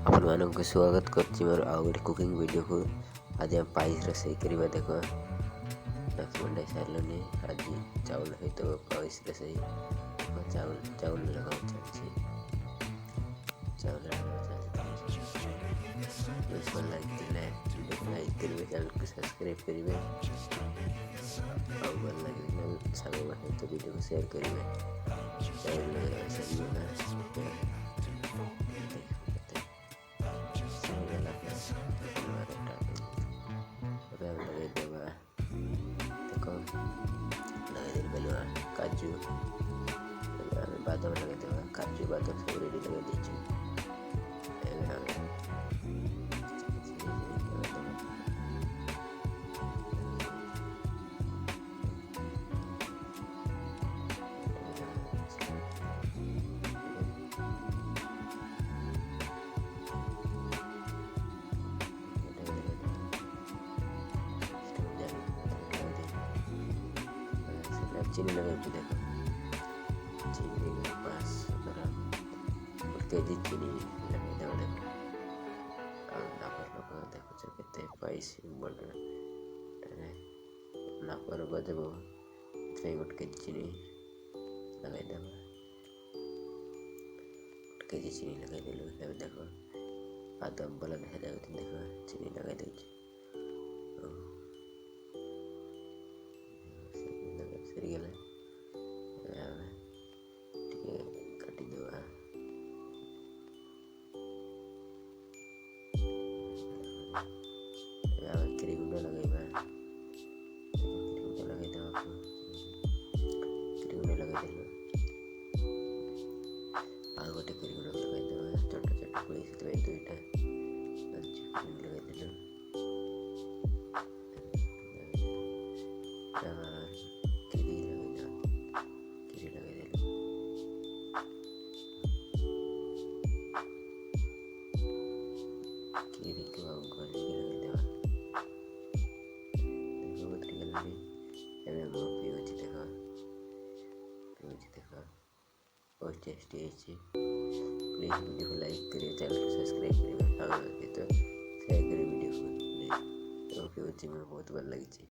ଆପଣମାନଙ୍କୁ ସ୍ୱାଗତ କରୁଛି ମୋର ଆଉ ଗୋଟେ କୁକିଂ ଭିଡ଼ିଓକୁ। ଆଜି ଆମେ ପାଏସ୍ ରୋଷେଇ କରିବା। ଦେଖ ଡକ୍ୟୁମେଣ୍ଟ ସାରିଲୁନି। ଆଜି ଚାଉଳ ହେଇଥିବ ପାଏସ୍ ରୋଷେଇ। ଚାଉଳ ଚାଲିଛି। ଲାଇକ୍ କରିବେ, ଚ୍ୟାନେଲକୁ ସବସ୍କ୍ରାଇବ୍ କରିବେ। ଆଉ ଭଲ ଲାଗିଲେ ସାଙ୍ଗମାନଙ୍କ ସହିତ ଭିଡ଼ିଓକୁ ସେୟାର କରିବେ। ଲଗେଇଦେବା କାଜୁ ବାଦାମ ଲଗେଇଦେବା। କାଜୁ ବାଦାମ ସବୁ ରେଡ଼ି ଲଗେଇ ଦେଇଛୁ। चीनी लगाई। देखो चीनी 500 ग्राम केजी चीनी लगे। देखो देखुच के पाइस नापर बजब गोटे केजी चीनी लगेदेव। केजी चीनी लगेदेलु। देख बादाम भल देखा जाए। देख चीनी लगे सरीगला टे काटिदेवा। खिरी गुंड लगेगा। खिरी गुंड लगेदेवा। खिरी गुंड लगेदेलु। आ गोटे खिरी गुंड लगेदेवा। छोट छोट पुड़ी से दुईटा लगेदेलु। खीरी को लगेदेवा। बहुत टेस्टी है। प्लीज वीडियो को लाइक करिए, चैनल को सब्सक्राइब करिए, शेयर करिए वीडियो को। बहुत भल लगी।